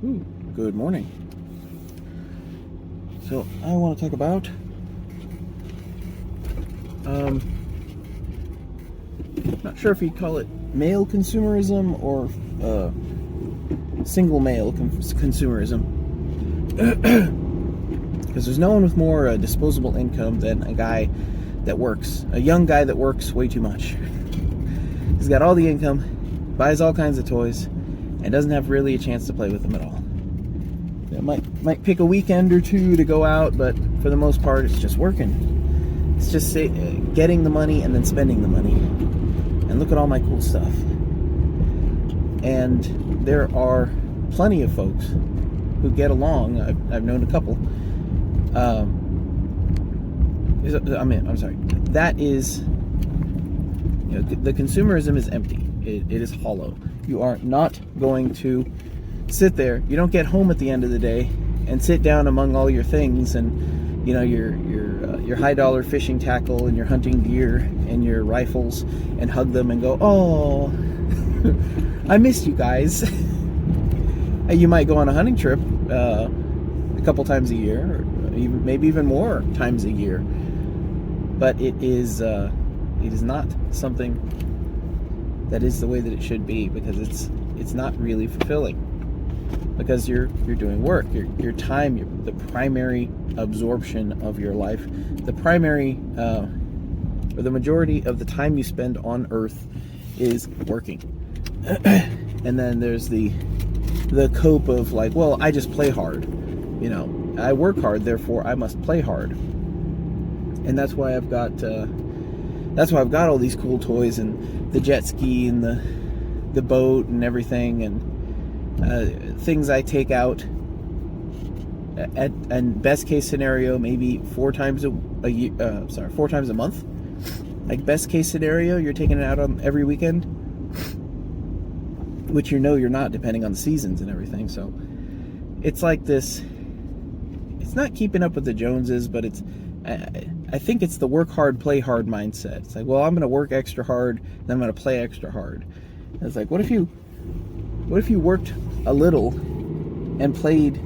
Good morning. So I want to talk about not sure if you'd call it male consumerism or single male consumerism, because there's no one with more disposable income than a guy that works, a young guy that works way too much. He's got all the income, buys all kinds of toys, and doesn't have really a chance to play with them at all. It might pick a weekend or two to go out, but for the most part, it's just working. It's just getting the money and then spending the money. And look at all my cool stuff. And there are plenty of folks who get along. I've known a couple. I'm sorry. That is, the consumerism is empty. It is hollow. You are not going to sit there. You don't get home at the end of the day and sit down among all your things and your high dollar fishing tackle and your hunting gear and your rifles and hug them and go, "Oh, I missed you guys." You might go on a hunting trip a couple times a year, or maybe even more times a year, but it is not something that is the way that it should be, because it's not really fulfilling. Because you're doing work, your time, the primary absorption of your life, the primary or the majority of the time you spend on Earth is working. And then there's the cope of like, well, I just play hard, I work hard, therefore I must play hard. And that's why I've got all these cool toys and the jet ski and the boat and everything, and things I take out and best case scenario maybe 4 times a month. Like best case scenario, you're taking it out on every weekend, which you're not, depending on the seasons and everything. So it's like this. It's not keeping up with the Joneses, but I think it's the work hard, play hard mindset. It's like, well, I'm going to work extra hard, then I'm going to play extra hard. And it's like, what if you worked a little and played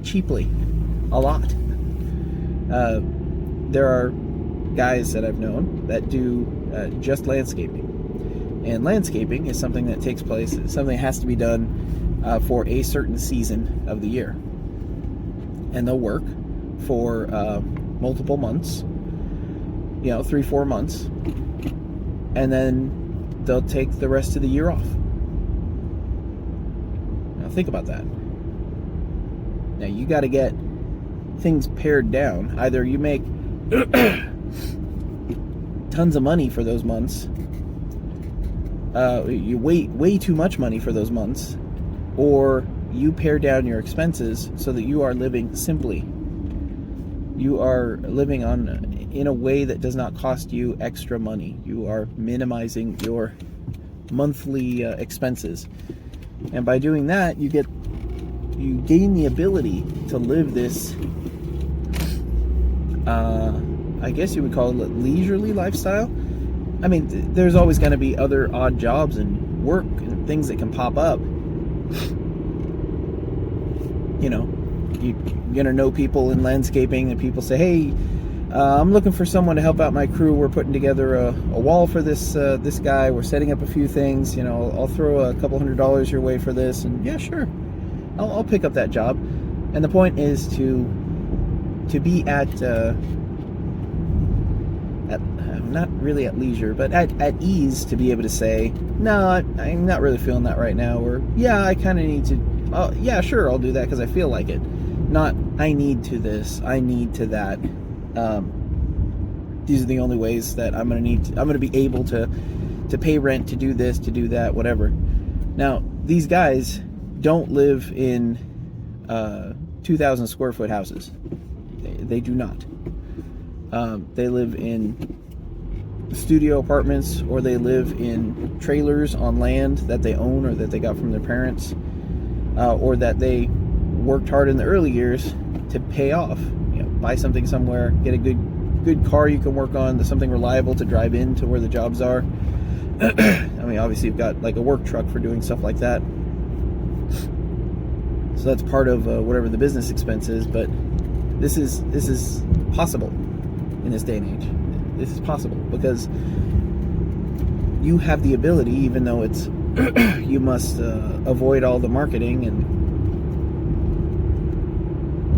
cheaply a lot? There are guys that I've known that do just landscaping. And landscaping is something that takes place, something that has to be done for a certain season of the year. And they'll work for multiple months, 3-4 months, and then they'll take the rest of the year off. Now think about that. Now you got to get things pared down. Either you make tons of money for those months, you way too much money for those months, or you pare down your expenses so that you are living simply. You are living in a way that does not cost you extra money. You are minimizing your monthly expenses. And by doing that, you gain the ability to live this, I guess you would call it leisurely lifestyle. I mean, there's always going to be other odd jobs and work and things that can pop up. You're going to know people in landscaping, and people say, "Hey, I'm looking for someone to help out my crew. We're putting together a wall for this guy. We're setting up a few things. I'll throw a couple $100 your way for this." And yeah, sure, I'll pick up that job. And the point is to be at not really at leisure, but at ease, to be able to say, "No, I'm not really feeling that right now," or "Yeah, I kind of need to. Oh, yeah, sure, I'll do that because I feel like it." Not, "I need to this, I need to that." These are the only ways that I'm going to be able to pay rent, to do this, to do that, whatever. Now, these guys don't live in 2,000 square foot houses. They do not. They live in studio apartments, or they live in trailers on land that they own or that they got from their parents, or that they worked hard in the early years to pay off. Buy something somewhere, get a good car you can work on, something reliable to drive in to where the jobs are. I mean, obviously you've got like a work truck for doing stuff like that. So that's part of whatever the business expense is. But this is possible in this day and age. This is possible because you have the ability, even though it's you must avoid all the marketing, and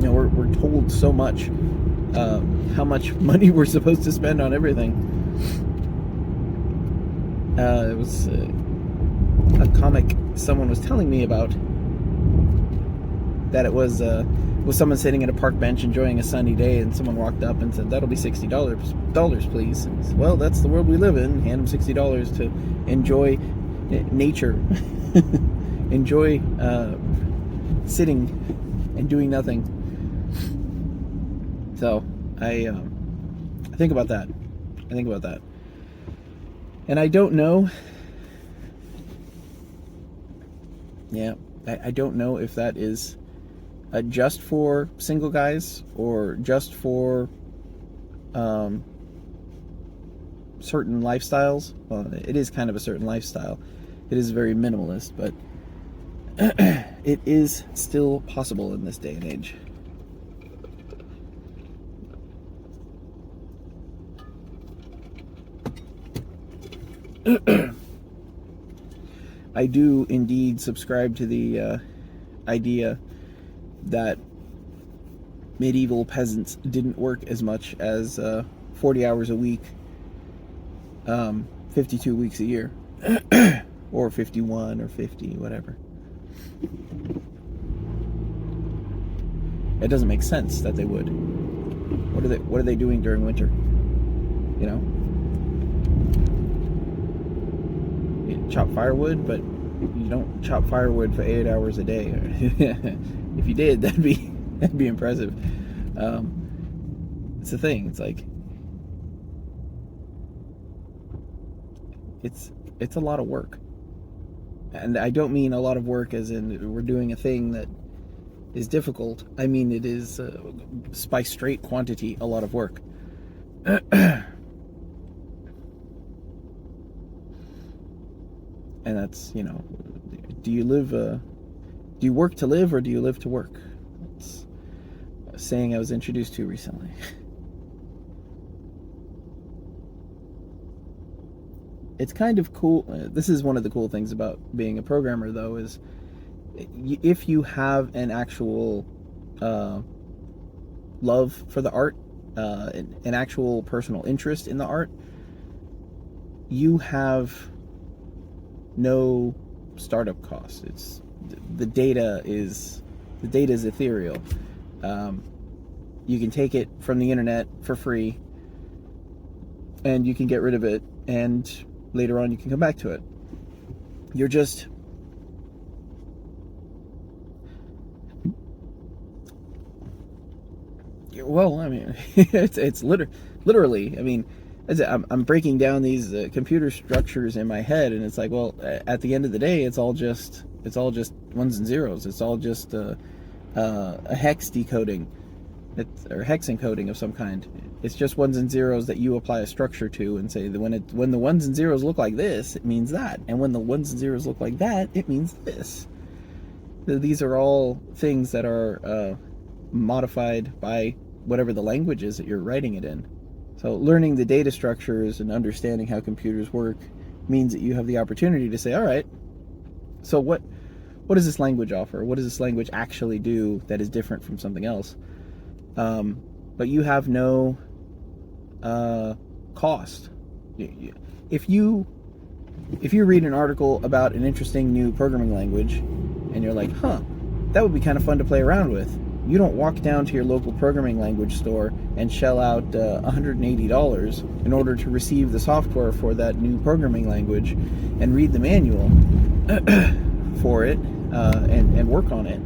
we're told so much how much money we're supposed to spend on everything. It was a comic someone was telling me about, that it was someone sitting at a park bench enjoying a sunny day, and someone walked up and said, "That'll be $60, please." And said, well, that's the world we live in. Hand them $60 to enjoy nature, enjoy sitting and doing nothing. So I think about that. And I don't know. Yeah, I don't know if that is just for single guys or just for certain lifestyles. Well, it is kind of a certain lifestyle. It is very minimalist, but it is still possible in this day and age. I do indeed subscribe to the idea that medieval peasants didn't work as much as 40 hours a week, 52 weeks a year, or 51 or 50, whatever. It doesn't make sense that they would. What are they doing during winter? You chop firewood, but you don't chop firewood for 8 hours a day. If you did, that'd be impressive. It's the thing. It's like it's a lot of work, and I don't mean a lot of work as in we're doing a thing that is difficult. I mean it is by straight quantity a lot of work. And that's, do you work to live, or do you live to work? That's a saying I was introduced to recently. It's kind of cool. This is one of the cool things about being a programmer, though, is if you have an actual love for the art, an actual personal interest in the art, you have no startup costs. It's the data is ethereal. You can take it from the internet for free, and you can get rid of it, and later on you can come back to it. You're just it's literally. I mean, I'm breaking down these computer structures in my head, and it's like, well, at the end of the day, it's all just ones and zeros. It's all just a hex decoding, or hex encoding of some kind. It's just ones and zeros that you apply a structure to, and say that when the ones and zeros look like this, it means that, and when the ones and zeros look like that, it means this. These are all things that are modified by whatever the language is that you're writing it in. So learning the data structures and understanding how computers work means that you have the opportunity to say, all right, so what does this language offer? What does this language actually do that is different from something else? But you have no cost. If you read an article about an interesting new programming language and you're like, that would be kind of fun to play around with, you don't walk down to your local programming language store and shell out $180 in order to receive the software for that new programming language and read the manual for it and work on it.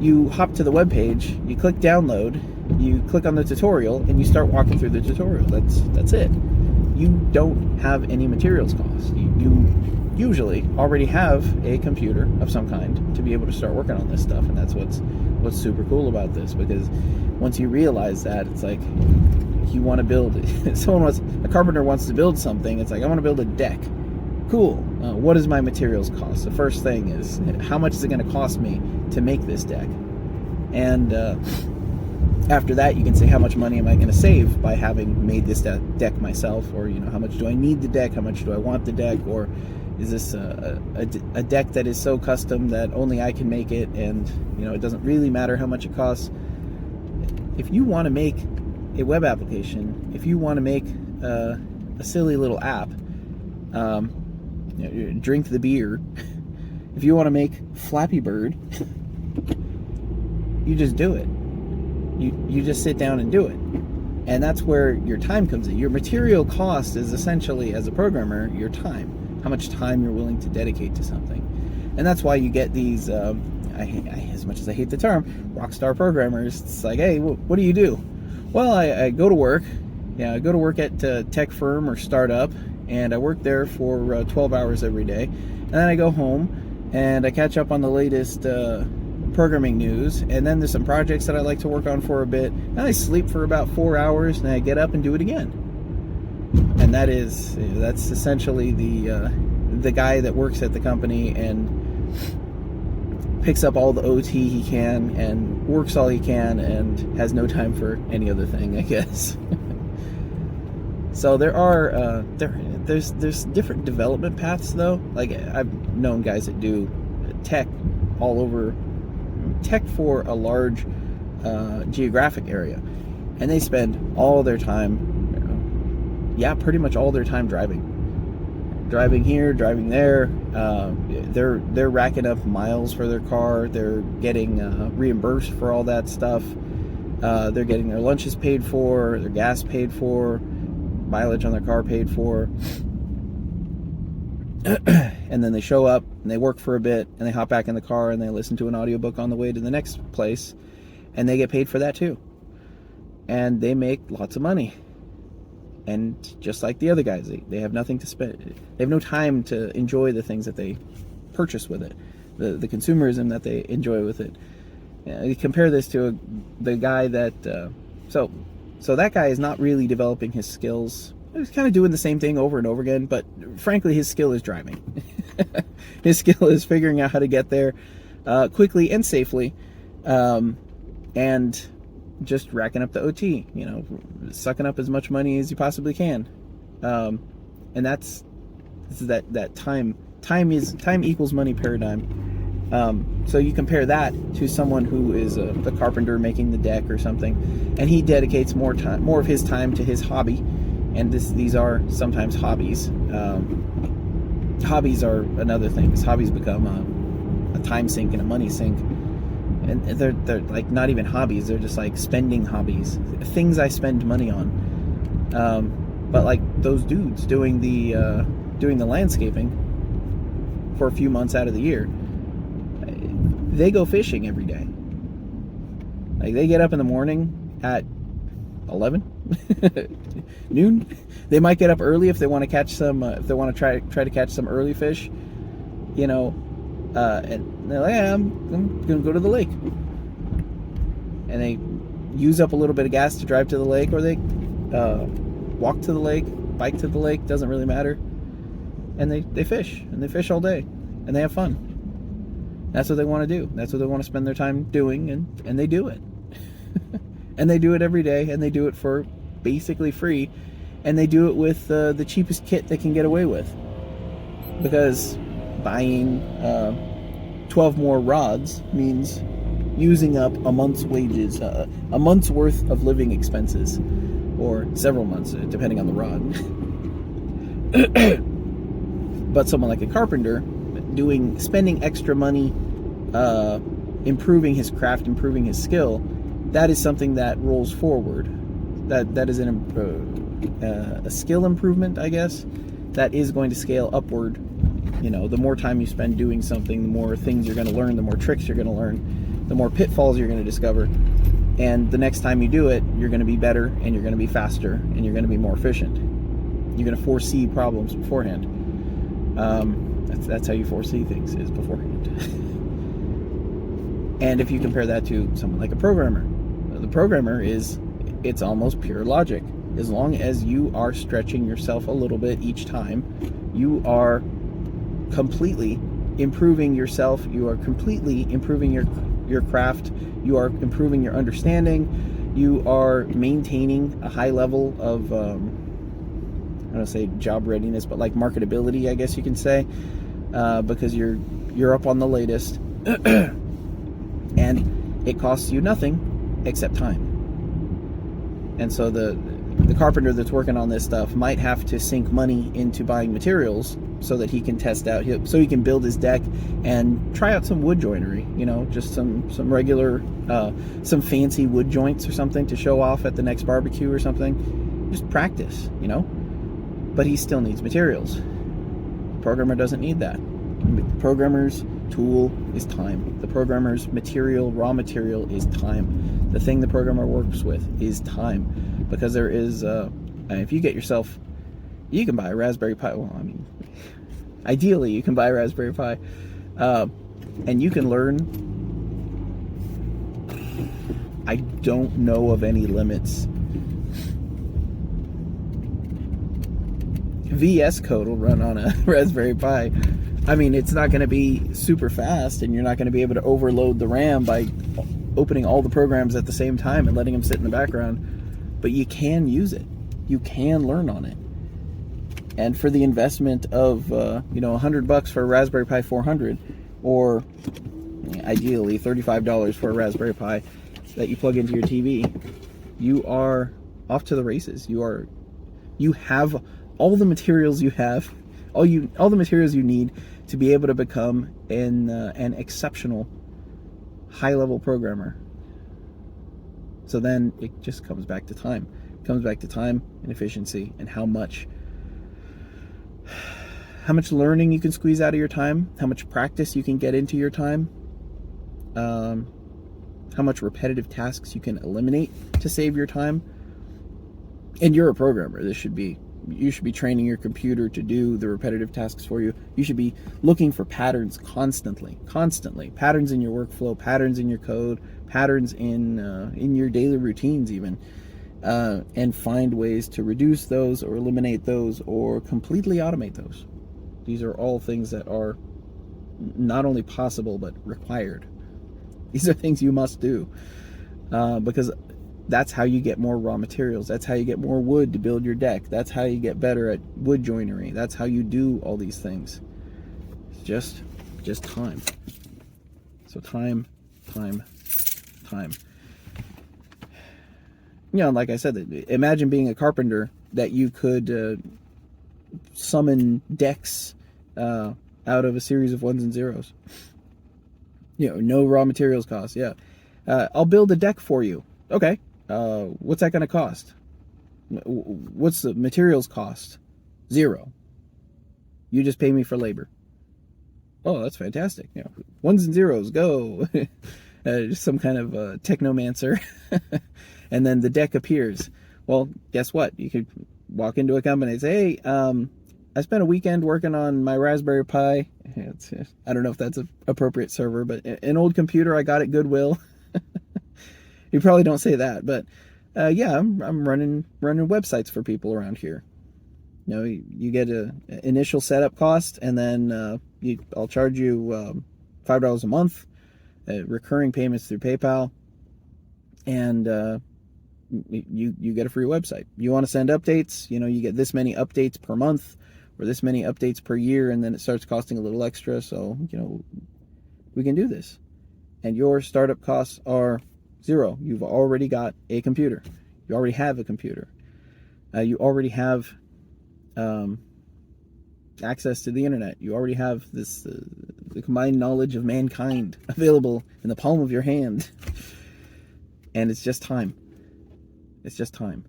You hop to the web page, you click download, you click on the tutorial, and you start walking through the tutorial. That's it. You don't have any materials cost. You usually already have a computer of some kind to be able to start working on this stuff, and that's what's super cool about this, because once you realize that, it's like you want to build a carpenter wants to build something. It's like, I want to build a deck. cool. What does my materials cost? The first thing is, how much is it going to cost me to make this deck? And after that, you can say, how much money am I going to save by having made this deck myself? Or, how much do I need the deck? How much do I want the deck? Or is this a deck that is so custom that only I can make it, and it doesn't really matter how much it costs? If you want to make a web application, if you want to make a silly little app, drink the beer, if you want to make Flappy Bird, you just do it. You just sit down and do it. And that's where your time comes in. Your material cost is essentially, as a programmer, your time. How much time you're willing to dedicate to something. And that's why you get these, as much as I hate the term, rockstar programmers. It's like, hey, what do you do? Well, I go to work. I go to work at a tech firm or startup, and I work there for 12 hours every day. And then I go home, and I catch up on the latest programming news, and then there's some projects that I like to work on for a bit, and I sleep for about 4 hours, and I get up and do it again. And that's essentially the guy that works at the company and picks up all the OT he can and works all he can and has no time for any other thing, I guess. So there's different development paths, though. Like, I've known guys that do tech all over, tech for a large geographic area, and they spend all their time, pretty much all their time driving here, driving there. They're racking up miles for their car. They're getting reimbursed for all that stuff. They're getting their lunches paid for, their gas paid for, mileage on their car paid for. And then they show up and they work for a bit and they hop back in the car and they listen to an audiobook on the way to the next place, and they get paid for that too. And they make lots of money. And just like the other guys, they have nothing to spend. They have no time to enjoy the things that they purchase with it, the consumerism that they enjoy with it. You compare this to the guy that so that guy is not really developing his skills. He's kind of doing the same thing over and over again, but frankly, his skill is driving. His skill is figuring out how to get there quickly and safely, and just racking up the OT, sucking up as much money as you possibly can. And that's that time equals money paradigm. So you compare that to someone who is the carpenter making the deck or something, and he dedicates more of his time to his hobby. And these are sometimes hobbies. Hobbies are another thing, because hobbies become a time sink and a money sink. And they're like not even hobbies, they're just like spending hobbies, things I spend money on. But like those dudes doing the landscaping for a few months out of the year, they go fishing every day. Like, they get up in the morning at 11 noon. They might get up early if they want to catch some if they want to try to catch some early fish, and they're like, I'm gonna go to the lake, and they use up a little bit of gas to drive to the lake, or they walk to the lake, bike to the lake, doesn't really matter, and they fish, and they fish all day, and they have fun. That's what they want to do. That's what they want to spend their time doing, and they do it. And they do it every day, and they do it for basically free, and they do it with the cheapest kit they can get away with, because buying 12 more rods means using up a month's wages, a month's worth of living expenses, or several months, depending on the rod. But someone like a carpenter, spending extra money, improving his craft, improving his skill, that is something that rolls forward. That is a skill improvement, I guess, that is going to scale upward. The more time you spend doing something, the more things you're going to learn, the more tricks you're going to learn, the more pitfalls you're going to discover. And the next time you do it, you're going to be better, and you're going to be faster, and you're going to be more efficient. You're going to foresee problems beforehand. That's how you foresee things, is beforehand. And if you compare that to someone like a programmer, the programmer it's almost pure logic. As long as you are stretching yourself a little bit each time, you are completely improving yourself. You are completely improving your craft. You are improving your understanding. You are maintaining a high level of I don't want to say job readiness, but like marketability, I guess you can say, because you're up on the latest, and it costs you nothing except time. And so the carpenter that's working on this stuff might have to sink money into buying materials so that he can test out, so he can build his deck and try out some wood joinery, just some regular, some fancy wood joints or something to show off at the next barbecue or something. Just practice, but he still needs materials. The programmer doesn't need that. The programmer's tool is time. The programmer's raw material is time. The thing the programmer works with is time, because there is, if you get yourself, you can buy a Raspberry Pi. Well, ideally you can buy a Raspberry Pi, and you can learn. I don't know of any limits. VS Code will run on a Raspberry Pi. It's not going to be super fast, and you're not going to be able to overload the RAM by opening all the programs at the same time and letting them sit in the background, but you can use it. You can learn on it. And for the investment of $100 for a Raspberry Pi 400, or ideally $35 for a Raspberry Pi that you plug into your TV, you are off to the races. You have all the materials all the materials you need to be able to become an exceptional high-level programmer. So then it just comes back to time. It comes back to time and efficiency, and how much learning you can squeeze out of your time, how much practice you can get into your time, how much repetitive tasks you can eliminate to save your time. And you're a programmer. You should be training your computer to do the repetitive tasks for you. You should be looking for patterns constantly. Patterns in your workflow, patterns in your code, patterns in your daily routines even, and find ways to reduce those or eliminate those or completely automate those. These are all things that are not only possible but required. These are things you must do, because that's how you get more raw materials. That's how you get more wood to build your deck. That's how you get better at wood joinery. That's how you do all these things. It's just time. So time. Like I said, imagine being a carpenter that you could summon decks out of a series of ones and zeros. No raw materials cost. Yeah. I'll build a deck for you. Okay. What's that going to cost? What's the materials cost? 0. You just pay me for labor. Oh, that's fantastic. Ones and zeros, go. Just some kind of technomancer. And then the deck appears. Well, guess what? You could walk into a company and say, hey, I spent a weekend working on my Raspberry Pi. I don't know if that's an appropriate server, but an old computer I got at Goodwill. You probably don't say that, but yeah, I'm running websites for people around here. You get an initial setup cost, and then I'll charge you $5 a month, recurring payments through PayPal, and you get a free website. You want to send updates, you get this many updates per month or this many updates per year, and then it starts costing a little extra. So we can do this, and your startup costs are 0. You've already got a computer. You already have a computer. You already have access to the internet. You already have this the combined knowledge of mankind available in the palm of your hand. And it's just time. It's just time.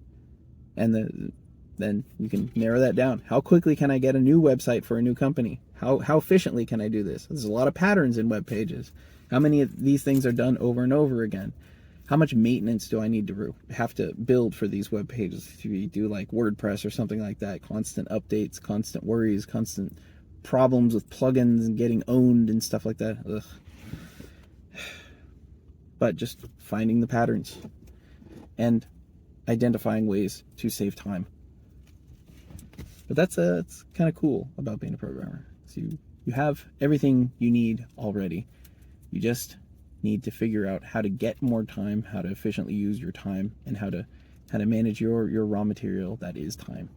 And then you can narrow that down. How quickly can I get a new website for a new company? How efficiently can I do this? There's a lot of patterns in web pages. How many of these things are done over and over again? How much maintenance do I need to have to build for these web pages? To do like WordPress or something like that? Constant updates, constant worries, constant problems with plugins and getting owned and stuff like that. Ugh. But just finding the patterns and identifying ways to save time. But that's kind of cool about being a programmer. So You have everything you need already. You just need to figure out how to get more time, how to efficiently use your time, and how to manage your raw material that is time.